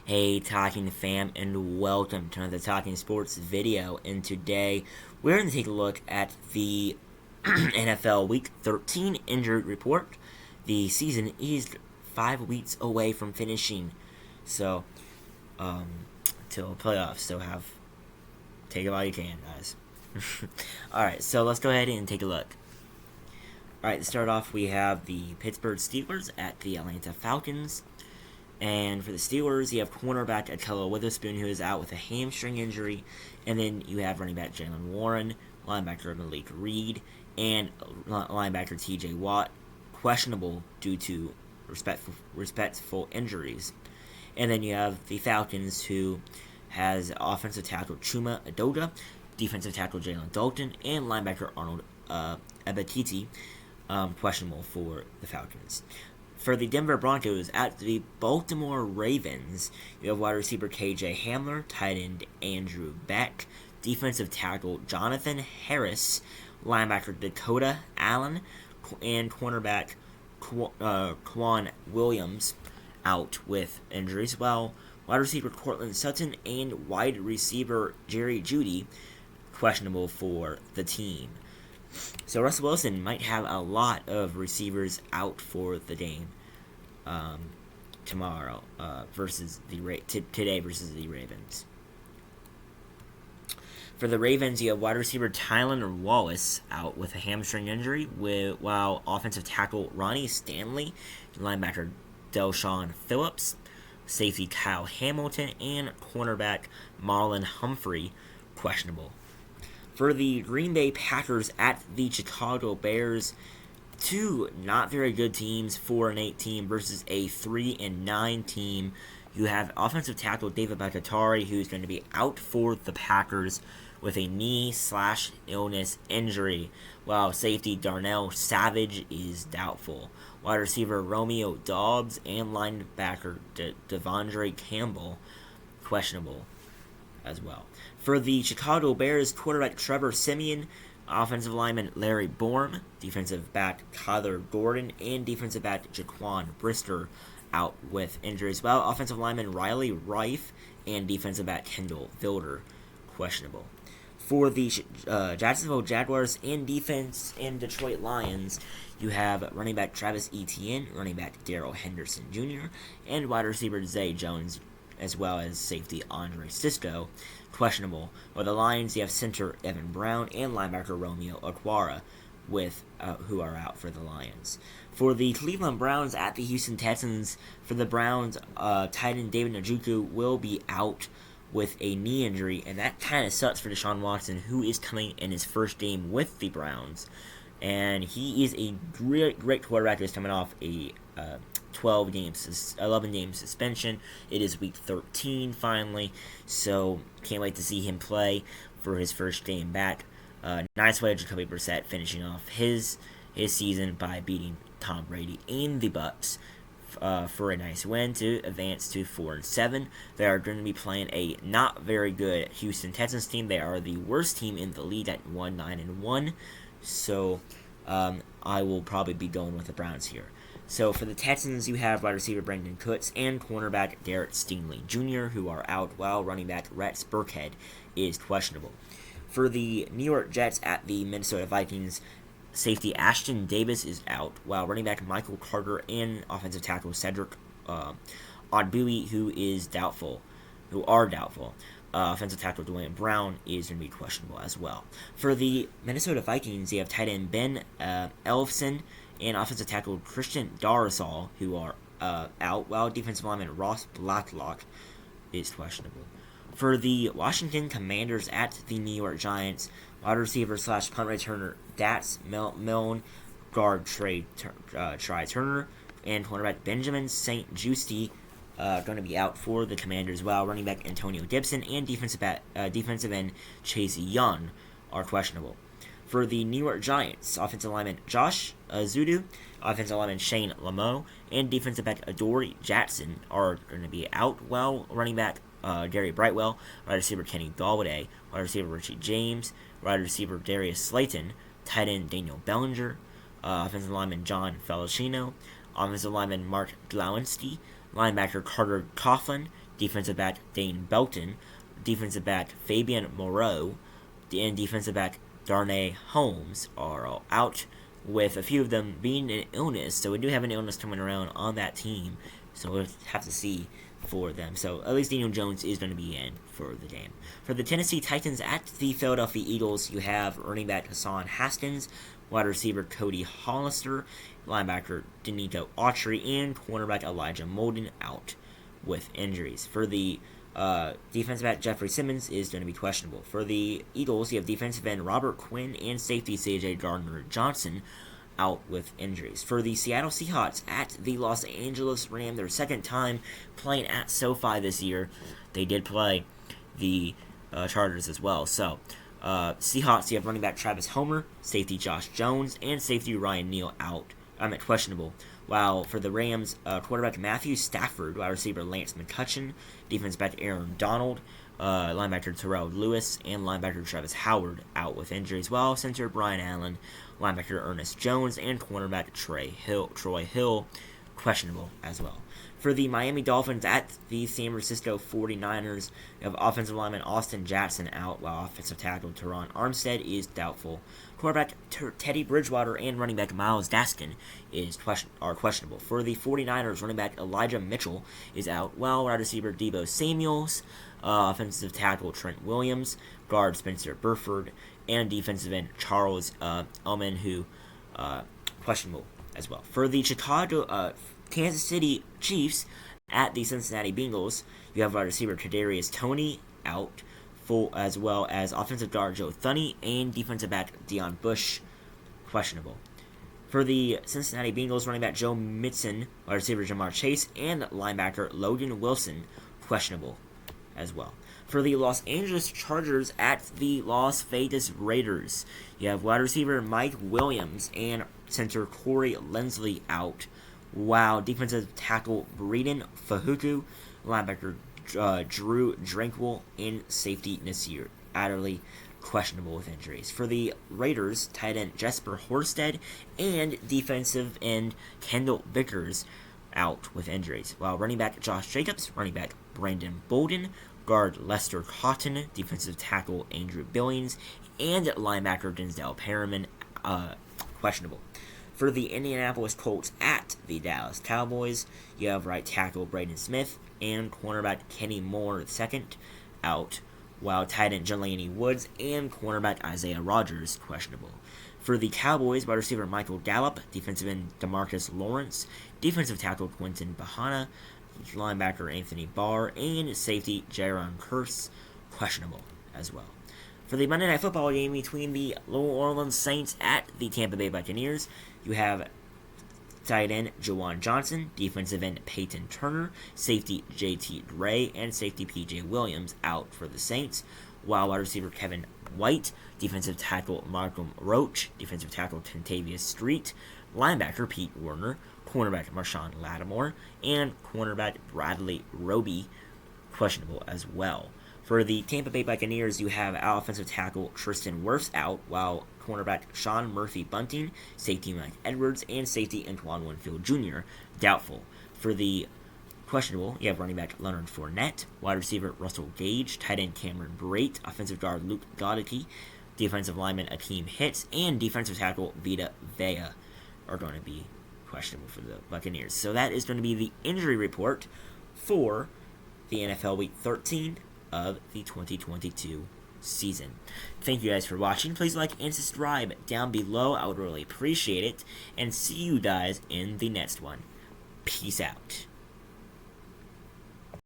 Hey Talking fam, and welcome to another Talking Sports video. And today we're going to take a look at the NFL Week 13 injury report. The season is 5 weeks away from finishing, so till playoffs. So take it while you can, guys. All right, so let's go ahead and take a look. All right, to start off, we have the Pittsburgh Steelers at the Atlanta Falcons. And for the Steelers, you have cornerback Ahkello Witherspoon, who is out with a hamstring injury. And then you have running back Jaylen Warren, linebacker Malik Reed, and linebacker TJ Watt, questionable due to respectful injuries. And then you have the Falcons, who has offensive tackle Chuma Adoda, defensive tackle Jalen Dalton, and linebacker Arnold Ebiketie, questionable for the Falcons. For the Denver Broncos at the Baltimore Ravens, you have wide receiver KJ Hamler, tight end Andrew Beck, defensive tackle Jonathan Harris, linebacker Dakota Allen, and cornerback Quan Williams out with injuries, while wide receiver Cortland Sutton and wide receiver Jerry Jeudy questionable for the team. So Russell Wilson might have a lot of receivers out for the game tomorrow today versus the Ravens. For the Ravens, you have wide receiver Tylan Wallace out with a hamstring injury, while offensive tackle Ronnie Stanley, linebacker Del'Shawn Phillips, safety Kyle Hamilton, and cornerback Marlon Humphrey questionable. For the Green Bay Packers at the Chicago Bears, two not very good teams, 4-8 team versus a 3-9 team. You have offensive tackle David Bakhtiari, who's going to be out for the Packers with a knee/illness injury, while safety Darnell Savage is doubtful. Wide receiver Romeo Doubs and linebacker Devondre Campbell questionable as well. For the Chicago Bears, quarterback Trevor Siemian, offensive lineman Larry Bourne, defensive back Kyler Gordon, and defensive back Jaquan Brister out with injuries, while offensive lineman Riley Reiff and defensive back Kendall Fielder questionable. For the Jacksonville Jaguars and Detroit Lions, you have running back Travis Etienne, running back Darrell Henderson Jr., and wide receiver Zay Jones, as well as safety Andre Cisco questionable. For the Lions, you have center Evan Brown and linebacker Romeo Okwara who are out for the Lions. For the Cleveland Browns at the Houston Texans, for the Browns, tight end David Njoku will be out with a knee injury, and that kind of sucks for Deshaun Watson, who is coming in his first game with the Browns. And he is a great quarterback who's coming off a 11 game suspension. It is week 13 finally, so can't wait to see him play for his first game back. Nice way of Jacoby Brissett finishing off his season by beating Tom Brady and the Bucs for a nice win to advance to 4-7. They are going to be playing a not very good Houston Texans team. They are the worst team in the league at 9-1. So I will probably be going with the Browns here. So for the Texans, you have wide receiver Brandon Cooks and cornerback Garrett Stingley Jr., who are out, while running back Rex Burkhead is questionable. For the New York Jets at the Minnesota Vikings, safety Ashton Davis is out, while running back Michael Carter and offensive tackle Cedric Ogbuehi, who are doubtful. Offensive tackle Dwayne Brown is going to be questionable as well. For the Minnesota Vikings, you have tight end Ben Elfson and offensive tackle Christian Darrisaw, who are out, while defensive lineman Ross Blacklock is questionable. For the Washington Commanders at the New York Giants, wide receiver / punt returner Dax Milne, guard Try Turner, and cornerback Benjamin St. Juste going to be out for the Commanders, while running back Antonio Gibson and defensive end Chase Young are questionable. For the New York Giants, offensive lineman Josh Zudu, offensive lineman Shane Lamo, and defensive back Adoree Jackson are going to be out, while running back Gary Brightwell, wide receiver Kenny Golladay, wide receiver Richie James, wide receiver Darius Slayton, tight end Daniel Bellinger, offensive lineman John Felicino, offensive lineman Mark Glowinski, linebacker Carter Coughlin, defensive back Dane Belton, defensive back Fabian Moreau, and defensive back Darnay Holmes are all out, with a few of them being an illness. So we do have an illness coming around on that team. So we'll have to see for them. So at least Daniel Jones is going to be in for the game. For the Tennessee Titans at the Philadelphia Eagles, you have running back Hassan Haskins, wide receiver Cody Hollister, linebacker Danito Autry, and cornerback Elijah Molden out with injuries. For the defensive back Jeffrey Simmons is going to be questionable. For the Eagles, you have defensive end Robert Quinn and safety C.J. Gardner-Johnson out with injuries. For the Seattle Seahawks at the Los Angeles Rams, their second time playing at SoFi this year. They did play the Chargers as well. So, Seahawks, you have running back Travis Homer, safety Josh Jones, and safety Ryan Neal out. Questionable. While for the Rams, quarterback Matthew Stafford, wide receiver Lance McCutcheon, defense back Aaron Donald, linebacker Terrell Lewis, and linebacker Travis Howard out with injuries, while center Brian Allen, linebacker Ernest Jones, and cornerback Troy Hill questionable as well. For the Miami Dolphins at the San Francisco 49ers, you have offensive lineman Austin Jackson out, while offensive tackle Teron Armstead is doubtful. Quarterback Teddy Bridgewater and running back Myles Gaskin are questionable. For the 49ers, running back Elijah Mitchell is out, while wide receiver Deebo Samuels, offensive tackle Trent Williams, guard Spencer Burford, and defensive end Charles Ullman, who questionable as well. For the Kansas City Chiefs at the Cincinnati Bengals, you have wide receiver Kadarius Toney out, as well as offensive guard Joe Thuney and defensive back Deion Bush questionable. For the Cincinnati Bengals, running back Joe Mixon, wide receiver Jamar Chase, and linebacker Logan Wilson questionable as well. For the Los Angeles Chargers at the Las Vegas Raiders, you have wide receiver Mike Williams and center Corey Linsley out, while defensive tackle Breeden Fahuku, linebacker Drew Drankwell, and safety Nasir Adderley questionable with injuries. For the Raiders, tight end Jesper Horsted and defensive end Kendall Vickers out with injuries, while running back Josh Jacobs, running back Brandon Bolden, guard Lester Cotton, defensive tackle Andrew Billings, and linebacker Denzel Perriman questionable. For the Indianapolis Colts at the Dallas Cowboys, you have right tackle Braden Smith and cornerback Kenny Moore II out, while tight end Jelani Woods and cornerback Isaiah Rodgers questionable. For the Cowboys, wide receiver Michael Gallup, defensive end DeMarcus Lawrence, defensive tackle Quentin Bahana, linebacker Anthony Barr, and safety Jaron Kearse questionable as well. For the Monday Night Football game between the New Orleans Saints at the Tampa Bay Buccaneers, you have tight end Juwan Johnson, defensive end Peyton Turner, safety J.T. Gray, and safety P.J. Williams out for the Saints, while wide receiver Kevin White, defensive tackle Malcolm Roach, defensive tackle Kentavious Street, linebacker Pete Werner, cornerback Marshawn Lattimore, and cornerback Bradley Roby questionable as well. For the Tampa Bay Buccaneers, you have offensive tackle Tristan Wirfs out, while cornerback Sean Murphy-Bunting, safety Mike Edwards, and safety Antoine Winfield Jr. doubtful. For the questionable, you have running back Leonard Fournette, wide receiver Russell Gage, tight end Cameron Brate, offensive guard Luke Goedeke, defensive lineman Akeem Hicks, and defensive tackle Vita Vea are going to be questionable for the Buccaneers. So that is going to be the injury report for the NFL Week 13 of the 2022 season. Thank you guys for watching. Please like and subscribe down below. I would really appreciate it. And see you guys in the next one. Peace out.